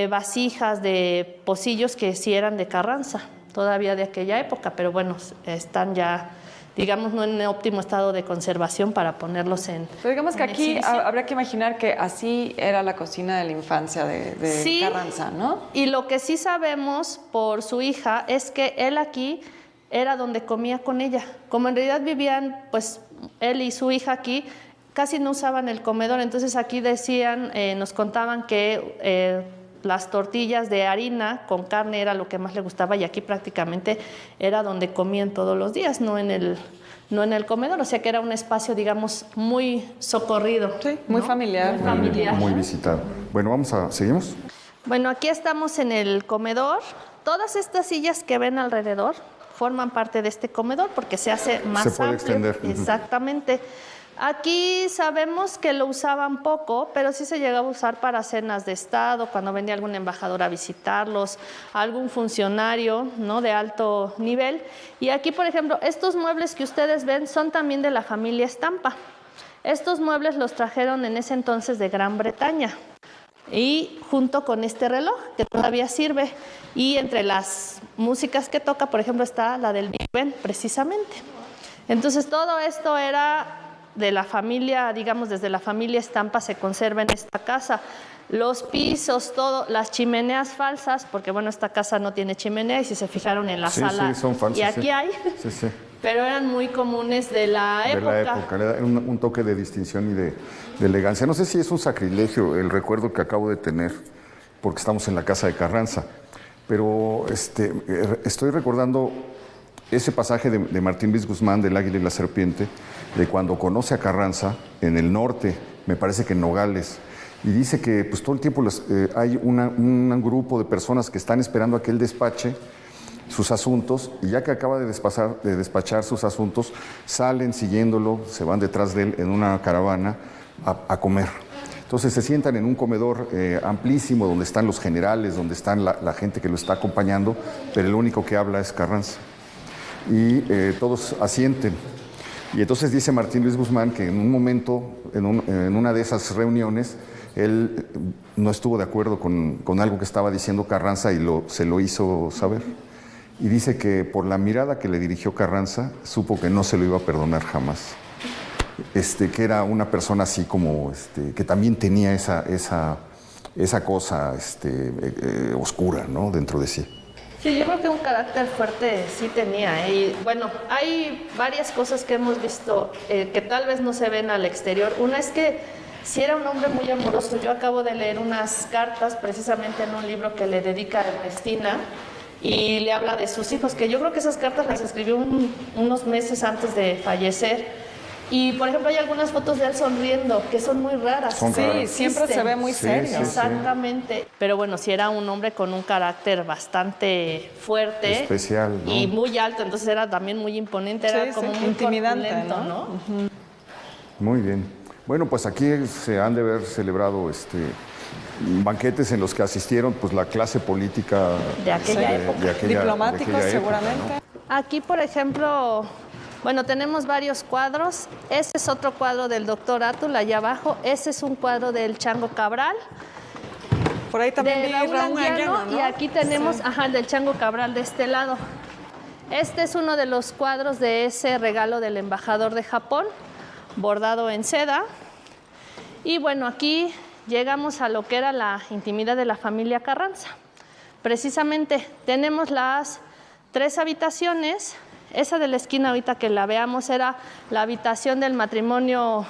vasijas, de pocillos que sí eran de Carranza, todavía de aquella época, pero bueno, están ya, digamos, no en óptimo estado de conservación para ponerlos en Pero digamos que aquí exhibición. habría que imaginar que así era la cocina de la infancia de Sí, Carranza, ¿no? Y lo que sí sabemos por su hija es que él aquí era donde comía con ella. Como en realidad vivían, pues, él y su hija aquí, casi no usaban el comedor. Entonces aquí decían, nos contaban que las tortillas de harina con carne era lo que más le gustaba y aquí prácticamente era donde comían todos los días, no en el comedor. O sea que era un espacio, digamos, muy socorrido. Sí, muy familiar. Muy familiar. Muy visitado. Bueno, ¿seguimos? Bueno, aquí estamos en el comedor. Todas estas sillas que ven alrededor forman parte de este comedor porque se hace más amplio. Se puede extender. Exactamente. Aquí sabemos que lo usaban poco, pero sí se llegaba a usar para cenas de Estado, cuando venía algún embajador a visitarlos, algún funcionario, ¿no?, de alto nivel. Y aquí, por ejemplo, estos muebles que ustedes ven son también de la familia Estampa. Estos muebles los trajeron en ese entonces de Gran Bretaña. Y junto con este reloj que todavía sirve, y entre las músicas que toca, por ejemplo, está la del Big Ben, precisamente. Entonces todo esto era de la familia, digamos, desde la familia Estampa se conserva en esta casa. Los pisos, todo, las chimeneas falsas, porque bueno, esta casa no tiene chimenea, y si se fijaron en la sala, sí, son falsas, y aquí sí. hay, Sí. pero eran muy comunes de la época. De la época, le da un toque de distinción y de elegancia. No sé si es un sacrilegio el recuerdo que acabo de tener, porque estamos en la casa de Carranza, pero estoy recordando ese pasaje de Martín Luis Guzmán, del Águila y la Serpiente, de cuando conoce a Carranza en el norte, me parece que en Nogales, y dice que pues, todo el tiempo hay un grupo de personas que están esperando a que él despache sus asuntos, y ya que acaba de despachar sus asuntos, salen siguiéndolo, se van detrás de él en una caravana a comer. Entonces se sientan en un comedor amplísimo donde están los generales, donde están la gente que lo está acompañando, pero el único que habla es Carranza. Y todos asienten. Y entonces dice Martín Luis Guzmán que en un momento, en una de esas reuniones, él no estuvo de acuerdo con algo que estaba diciendo Carranza y se lo hizo saber. Y dice que por la mirada que le dirigió Carranza, supo que no se lo iba a perdonar jamás. Que era una persona así como, que también tenía esa cosa oscura, ¿no?, dentro de sí. Sí, yo creo que un carácter fuerte sí tenía. Y bueno, hay varias cosas que hemos visto que tal vez no se ven al exterior. Una es que sí era un hombre muy amoroso. Yo acabo de leer unas cartas precisamente en un libro que le dedica a Ernestina y le habla de sus hijos, que yo creo que esas cartas las escribió unos meses antes de fallecer. Y, por ejemplo, hay algunas fotos de él sonriendo, que son muy raras. Sí, siempre se ve muy serio. Sí, exactamente. Pero bueno, sí era un hombre con un carácter bastante fuerte. Especial, ¿no? Y muy alto, entonces era también muy imponente, era como muy intimidante, ¿no? Uh-huh. Muy bien. Bueno, pues aquí se han de haber celebrado banquetes en los que asistieron pues la clase política de aquella época. Diplomáticos, seguramente. ¿No? Aquí, por ejemplo, bueno, tenemos varios cuadros. Ese es otro cuadro del doctor Atul, allá abajo. Ese es un cuadro del Chango Cabral. Por ahí también vi Raúl Anguiano, ¿no? Y aquí tenemos, el del Chango Cabral de este lado. Este es uno de los cuadros de ese regalo del embajador de Japón, bordado en seda. Y bueno, aquí llegamos a lo que era la intimidad de la familia Carranza. Precisamente tenemos las 3 habitaciones. Esa de la esquina, ahorita que la veamos, era la habitación del matrimonio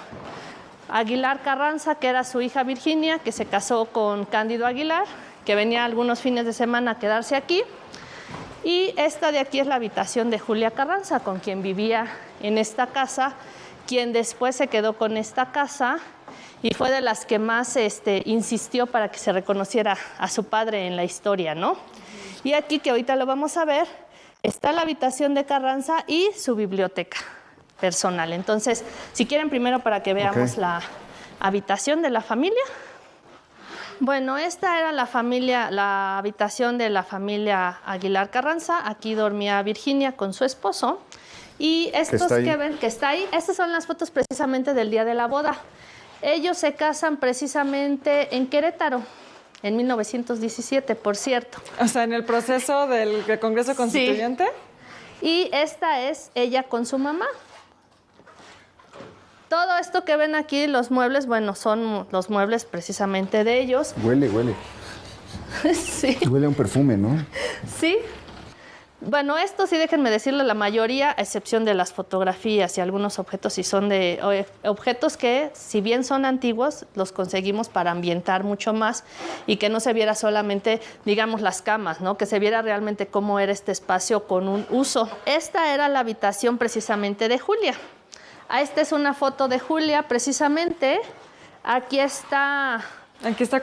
Aguilar Carranza, que era su hija Virginia, que se casó con Cándido Aguilar, que venía algunos fines de semana a quedarse aquí. Y esta de aquí es la habitación de Julia Carranza, con quien vivía en esta casa, quien después se quedó con esta casa y fue de las que más insistió para que se reconociera a su padre en la historia, ¿no? Y aquí, que ahorita lo vamos a ver, está la habitación de Carranza y su biblioteca personal. Entonces, si quieren primero para que veamos la habitación de la familia. Bueno, esta era la habitación de la familia Aguilar Carranza. Aquí dormía Virginia con su esposo. Y estos que ven que está ahí, estas son las fotos precisamente del día de la boda. Ellos se casan precisamente en Querétaro. En 1917, por cierto. O sea, en el proceso del Congreso Constituyente. Sí. Y esta es ella con su mamá. Todo esto que ven aquí, los muebles, bueno, son los muebles precisamente de ellos. Huele. Sí. Huele a un perfume, ¿no? Sí. Bueno, esto sí, déjenme decirle, la mayoría, a excepción de las fotografías y algunos objetos, sí son de objetos que, si bien son antiguos, los conseguimos para ambientar mucho más y que no se viera solamente, digamos, las camas, ¿no? Que se viera realmente cómo era este espacio con un uso. Esta era la habitación precisamente de Julia. Esta es una foto de Julia, precisamente. Aquí está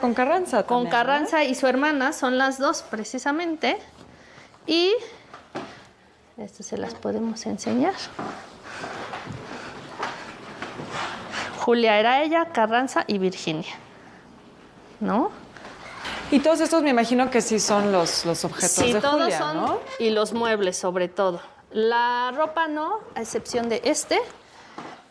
con Carranza también, con Carranza, ¿no? Y su hermana, son las dos, precisamente. Y estas se las podemos enseñar. Julia era ella, Carranza y Virginia, ¿no? Y todos estos me imagino que sí son los objetos de Julia, ¿no? Sí, todos son, y los muebles sobre todo. La ropa no, a excepción de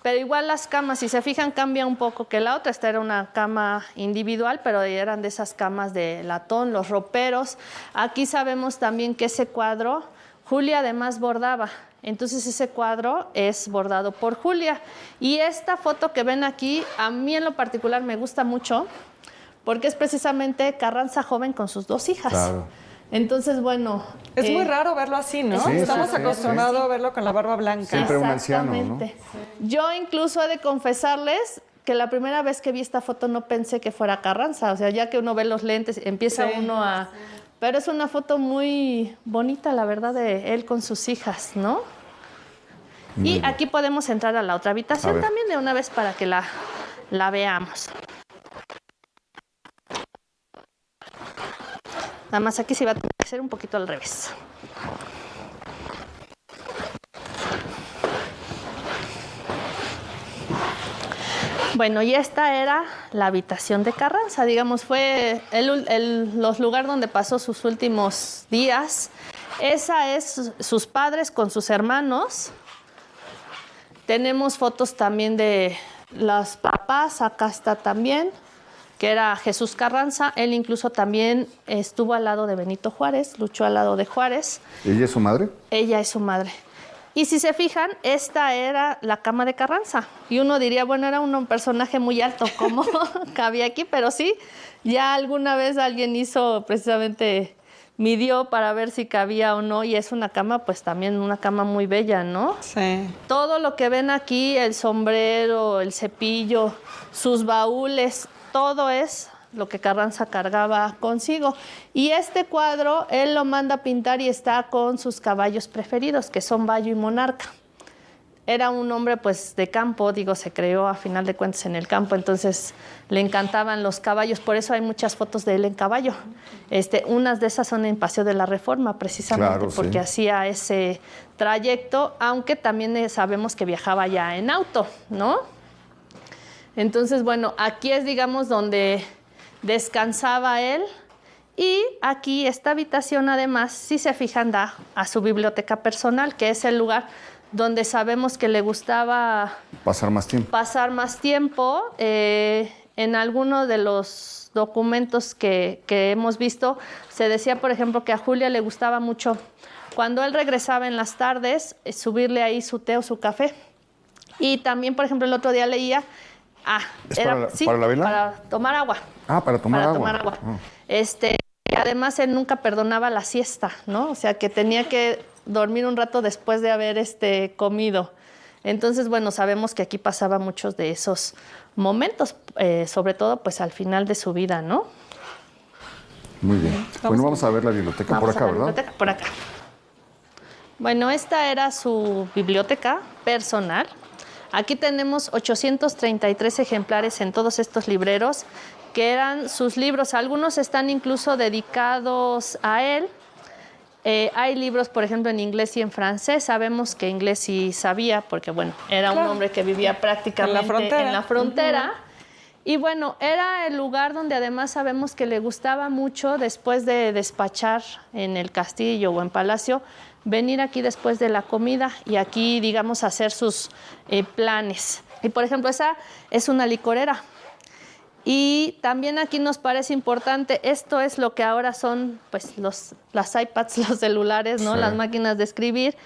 pero igual las camas, si se fijan, cambia un poco que la otra. Esta era una cama individual, pero eran de esas camas de latón, los roperos. Aquí sabemos también que ese cuadro, Julia además bordaba. Entonces ese cuadro es bordado por Julia. Y esta foto que ven aquí, a mí en lo particular me gusta mucho, porque es precisamente Carranza joven con sus 2 hijas. Claro. Entonces, bueno... Es muy raro verlo así, ¿no? Sí, Estamos sí, sí, acostumbrados a verlo con la barba blanca. Siempre un anciano, ¿no? Exactamente. Yo incluso he de confesarles que la primera vez que vi esta foto no pensé que fuera Carranza. O sea, ya que uno ve los lentes, empieza uno a... Pero es una foto muy bonita, la verdad, de él con sus hijas, ¿no? Y aquí podemos entrar a la otra habitación también de una vez para que la veamos. Nada más aquí se va a tener que hacer un poquito al revés. Bueno, y esta era la habitación de Carranza, digamos, fue los lugares donde pasó sus últimos días. Esa es sus padres con sus hermanos. Tenemos fotos también de los papás, acá está también, que era Jesús Carranza. Él incluso también estuvo al lado de Benito Juárez, luchó al lado de Juárez. ¿Ella es su madre? Ella es su madre. Y si se fijan, esta era la cama de Carranza. Y uno diría, bueno, era un personaje muy alto, ¿cómo cabía aquí? Pero sí, ya alguna vez alguien hizo precisamente, midió para ver si cabía o no. Y es una cama, pues también una cama muy bella, ¿no? Sí. Todo lo que ven aquí, el sombrero, el cepillo, sus baúles, todo es lo que Carranza cargaba consigo. Y este cuadro, él lo manda a pintar y está con sus caballos preferidos, que son Bayo y Monarca. Era un hombre, pues, de campo, digo, se creó a final de cuentas en el campo, entonces le encantaban los caballos, por eso hay muchas fotos de él en caballo. Unas de esas son en Paseo de la Reforma, precisamente, claro, porque hacía ese trayecto, aunque también sabemos que viajaba ya en auto, ¿no? Entonces, bueno, aquí es, digamos, donde descansaba él. Y aquí esta habitación, además, si se fijan, da a su biblioteca personal, que es el lugar donde sabemos que le gustaba pasar más tiempo. En algunos de los documentos que hemos visto, se decía, por ejemplo, que a Julia le gustaba mucho, cuando él regresaba en las tardes, subirle ahí su té o su café. Y también, por ejemplo, el otro día leía... ¿Para la vela? Para tomar agua. Para tomar agua. Además, él nunca perdonaba la siesta, ¿no? O sea, que tenía que dormir un rato después de haber comido. Entonces, bueno, sabemos que aquí pasaba muchos de esos momentos, sobre todo, pues, al final de su vida, ¿no? Muy bien. Vamos a ver la biblioteca por acá, ¿verdad? Biblioteca por acá. Bueno, esta era su biblioteca personal. Aquí tenemos 833 ejemplares en todos estos libreros, que eran sus libros. Algunos están incluso dedicados a él. Hay libros, por ejemplo, en inglés y en francés. Sabemos que inglés sí sabía, porque, bueno, era un hombre que vivía prácticamente en la frontera. Y, bueno, era el lugar donde además sabemos que le gustaba mucho, después de despachar en el castillo o en palacio, venir aquí después de la comida y aquí, digamos, hacer sus planes. Y, por ejemplo, esa es una licorera. Y también aquí nos parece importante, esto es lo que ahora son, pues, las iPads, los celulares, ¿no? Sí. Las máquinas de escribir.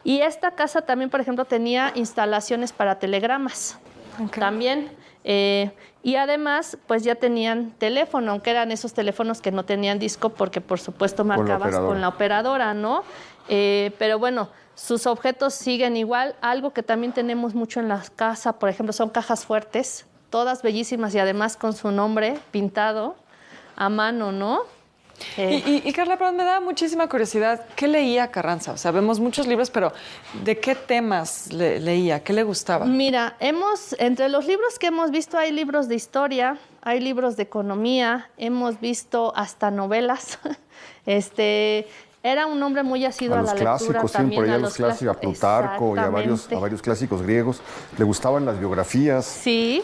Y esta casa también, por ejemplo, tenía instalaciones para telegramas. Okay. También. Y además, pues ya tenían teléfono, aunque eran esos teléfonos que no tenían disco porque, por supuesto, marcabas con la operadora, ¿no? Pero bueno, sus objetos siguen igual. Algo que también tenemos mucho en la casa, por ejemplo, son cajas fuertes, todas bellísimas y además con su nombre pintado a mano, ¿no? Y Carla, pero me da muchísima curiosidad, ¿qué leía Carranza? O sea, vemos muchos libros, pero ¿de qué temas leía? ¿Qué le gustaba? Mira, entre los libros que hemos visto hay libros de historia, hay libros de economía, hemos visto hasta novelas. Era un hombre muy asiduo a la lectura. Clásicos, sí, por allá los clásicos, a Plutarco y a varios clásicos griegos. Le gustaban las biografías. Sí.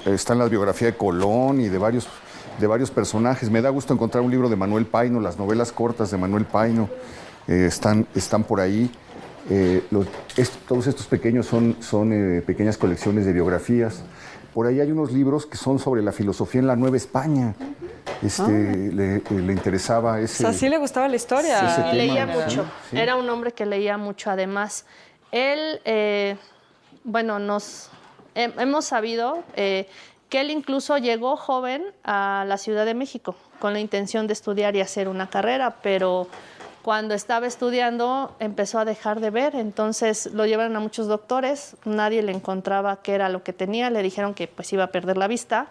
Están las biografías de Colón y de varios personajes. Me da gusto encontrar un libro de Manuel Paino, las novelas cortas de Manuel Paino están por ahí. Todos estos pequeños son pequeñas colecciones de biografías. Por ahí hay unos libros que son sobre la filosofía en la Nueva España. Le interesaba ese... O sea, sí le gustaba la historia. Sí, leía mucho. Sí. Era un hombre que leía mucho. Además, él, hemos sabido que él incluso llegó joven a la Ciudad de México con la intención de estudiar y hacer una carrera, pero cuando estaba estudiando empezó a dejar de ver, entonces lo llevaron a muchos doctores, nadie le encontraba qué era lo que tenía, le dijeron que pues iba a perder la vista.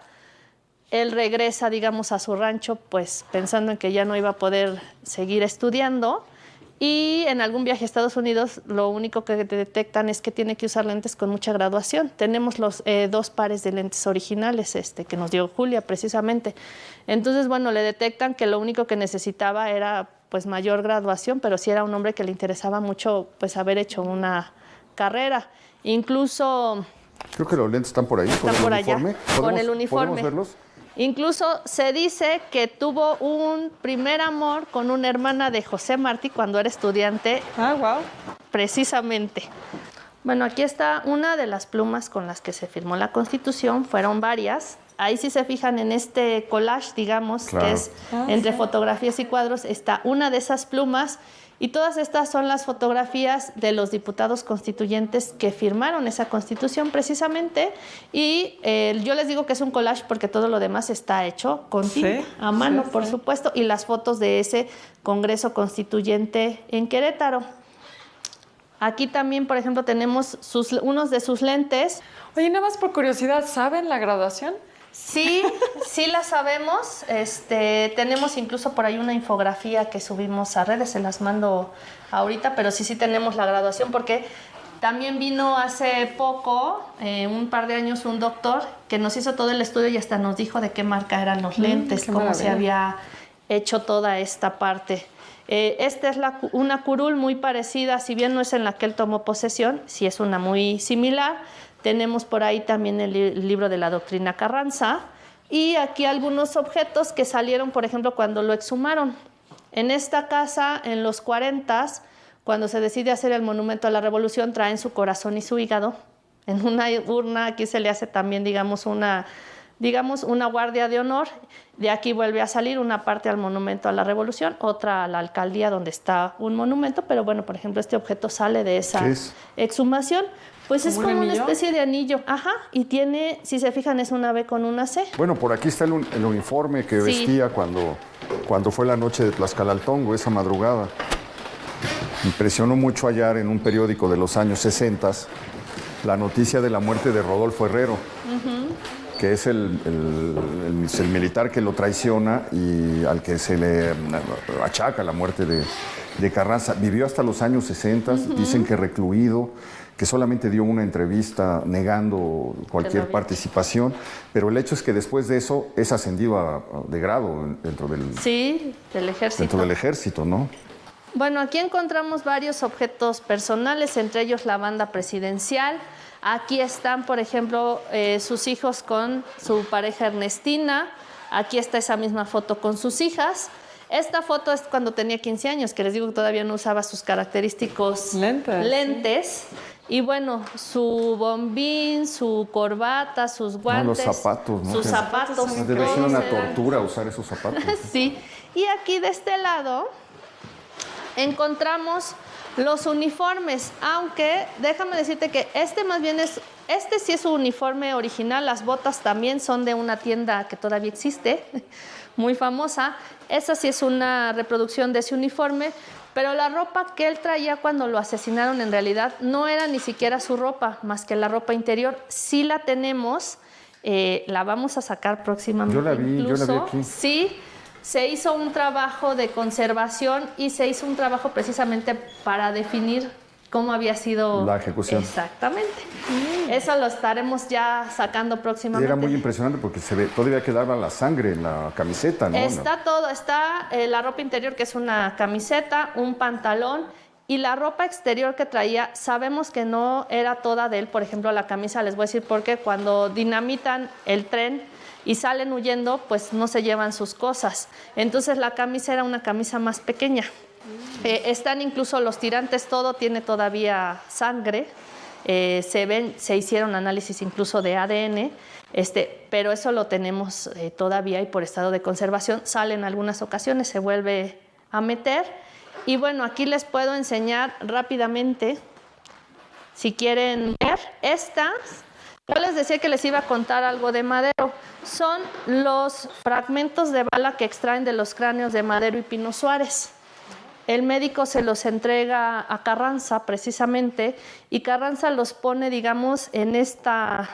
Él regresa, digamos, a su rancho, pues pensando en que ya no iba a poder seguir estudiando, y en algún viaje a Estados Unidos lo único que detectan es que tiene que usar lentes con mucha graduación. Tenemos los 2 pares de lentes originales que nos dio Julia precisamente. Entonces, bueno, le detectan que lo único que necesitaba era pues mayor graduación, pero sí era un hombre que le interesaba mucho pues haber hecho una carrera. Incluso... Creo que los lentes están por ahí, están por allá, con el uniforme. ¿Podemos verlos? Incluso se dice que tuvo un primer amor con una hermana de José Martí cuando era estudiante. Ah, wow. Precisamente. Bueno, aquí está una de las plumas con las que se firmó la Constitución, fueron varias. Ahí si se fijan en este collage, digamos, claro, que es entre fotografías y cuadros, está una de esas plumas. Y todas estas son las fotografías de los diputados constituyentes que firmaron esa Constitución precisamente. Y yo les digo que es un collage porque todo lo demás está hecho con tinta, a mano, por supuesto, y las fotos de ese Congreso Constituyente en Querétaro. Aquí también, por ejemplo, tenemos unos de sus lentes. Oye, nada más por curiosidad, ¿saben la graduación? Sí, sí la sabemos. Tenemos incluso por ahí una infografía que subimos a redes, se las mando ahorita, pero sí tenemos la graduación porque también vino hace poco, un par de años, un doctor que nos hizo todo el estudio y hasta nos dijo de qué marca eran los lentes, cómo se había hecho toda esta parte. Esta es una curul muy parecida, si bien no es en la que él tomó posesión, sí es una muy similar. Tenemos por ahí también el libro de la doctrina Carranza y aquí algunos objetos que salieron, por ejemplo, cuando lo exhumaron. En esta casa, en los 40s, cuando se decide hacer el monumento a la Revolución, traen su corazón y su hígado. En una urna, aquí se le hace también, digamos, una guardia de honor. De aquí vuelve a salir una parte al monumento a la Revolución, otra a la alcaldía donde está un monumento, pero bueno, por ejemplo, este objeto sale de esa exhumación. Pues es como una especie de anillo, y tiene, si se fijan, es una B con una C. Bueno, por aquí está el uniforme que vestía cuando fue la noche de Tlaxcalaltongo, esa madrugada. Impresionó mucho hallar en un periódico de los años 60 la noticia de la muerte de Rodolfo Herrero, que es el militar que lo traiciona y al que se le achaca la muerte de Carranza. Vivió hasta los años 60, dicen que recluido, que solamente dio una entrevista negando cualquier participación, pero el hecho es que después de eso es ascendido de grado dentro del ejército. Dentro del ejército, ¿no? Bueno, aquí encontramos varios objetos personales, entre ellos la banda presidencial. Aquí están, por ejemplo, sus hijos con su pareja Ernestina. Aquí está esa misma foto con sus hijas. Esta foto es cuando tenía 15 años, que les digo que todavía no usaba sus característicos lentes. Y bueno, su bombín, su corbata, sus guantes. Los zapatos, ¿no? Sus zapatos. Debe ser una tortura usar esos zapatos. Sí. Y aquí de este lado encontramos los uniformes, aunque déjame decirte que más bien este sí es su uniforme original, las botas también son de una tienda que todavía existe, muy famosa. Esa sí es una reproducción de ese uniforme, pero la ropa que él traía cuando lo asesinaron en realidad no era ni siquiera su ropa, más que la ropa interior. Sí la tenemos, la vamos a sacar próximamente. Yo la vi aquí. Sí. Se hizo un trabajo de conservación y se hizo un trabajo precisamente para definir cómo había sido la ejecución. Exactamente. Eso lo estaremos ya sacando próximamente. Y era muy impresionante porque todavía quedaba la sangre en la camiseta, ¿no? Está todo, está la ropa interior, que es una camiseta, un pantalón, y la ropa exterior que traía, sabemos que no era toda de él. Por ejemplo, la camisa, les voy a decir por qué, cuando dinamitan el tren y salen huyendo, pues no se llevan sus cosas. Entonces la camisa era una camisa más pequeña. Están incluso los tirantes, todo tiene todavía sangre. Se hicieron análisis incluso de ADN, pero eso lo tenemos todavía y por estado de conservación sale en algunas ocasiones, se vuelve a meter. Y bueno, aquí les puedo enseñar rápidamente, si quieren ver, estas Yo les decía que les iba a contar algo de Madero. Son los fragmentos de bala que extraen de los cráneos de Madero y Pino Suárez. El médico se los entrega a Carranza precisamente y Carranza los pone, digamos, en esta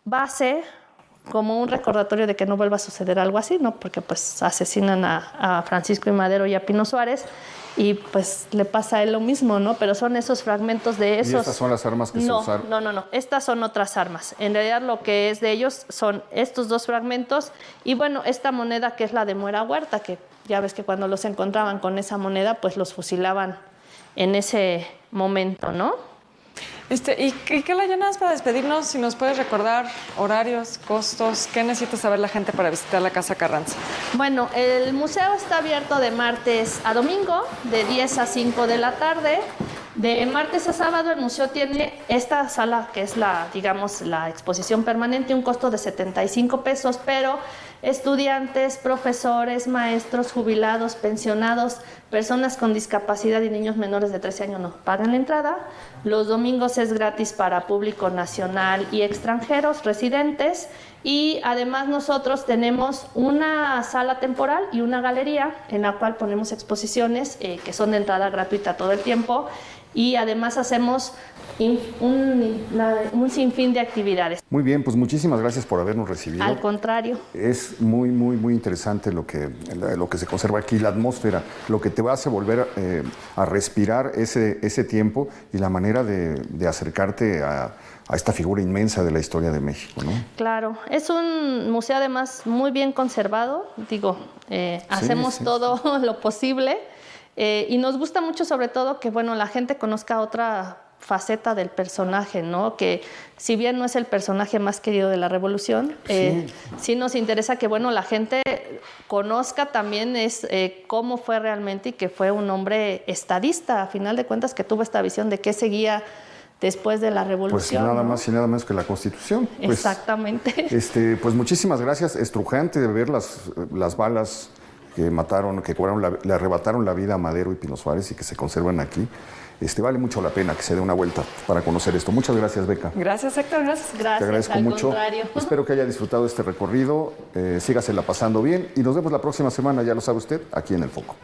base como un recordatorio de que no vuelva a suceder algo así, ¿no? Porque pues asesinan a Francisco y Madero y a Pino Suárez y pues le pasa a él lo mismo, ¿no? Pero son esos fragmentos de esos... ¿Y estas son las armas que se usaron? No. Estas son otras armas. En realidad lo que es de ellos son estos dos fragmentos y bueno, esta moneda que es la de Muera Huerta, que ya ves que cuando los encontraban con esa moneda, pues los fusilaban en ese momento, ¿no? ¿Y qué la llenas para despedirnos? Si nos puedes recordar horarios, costos, ¿qué necesita saber la gente para visitar la Casa Carranza? Bueno, el museo está abierto de martes a domingo, de 10 a 5 de la tarde. De martes a sábado el museo tiene esta sala que es la exposición permanente, un costo de 75 pesos, pero estudiantes, profesores, maestros, jubilados, pensionados, personas con discapacidad y niños menores de 13 años no pagan la entrada. Los domingos es gratis para público nacional y extranjeros residentes y además nosotros tenemos una sala temporal y una galería en la cual ponemos exposiciones que son de entrada gratuita todo el tiempo y además hacemos un sinfín de actividades. Muy bien, pues muchísimas gracias por habernos recibido. Al contrario. Es muy interesante lo que se conserva aquí, la atmósfera, lo que te hace volver a respirar ese tiempo y la manera de acercarte a esta figura inmensa de la historia de México, ¿no? Claro, es un museo además muy bien conservado, hacemos todo lo posible y nos gusta mucho sobre todo que, bueno, la gente conozca otra faceta del personaje, ¿no? Que si bien no es el personaje más querido de la Revolución, sí nos interesa que, bueno, la gente conozca también cómo fue realmente y que fue un hombre estadista, a final de cuentas, que tuvo esta visión de qué seguía después de la Revolución. Pues nada más y nada menos que la Constitución. Pues, exactamente. Pues muchísimas gracias. Estrujante de ver las balas que mataron, que le arrebataron la vida a Madero y Pino Suárez y que se conservan aquí. Vale mucho la pena que se dé una vuelta para conocer esto. Muchas gracias, Beca. Gracias, Héctor. Gracias. Te agradezco mucho. Contrario. Espero que haya disfrutado este recorrido. Sígasela pasando bien y nos vemos la próxima semana, ya lo sabe usted, aquí en El Foco.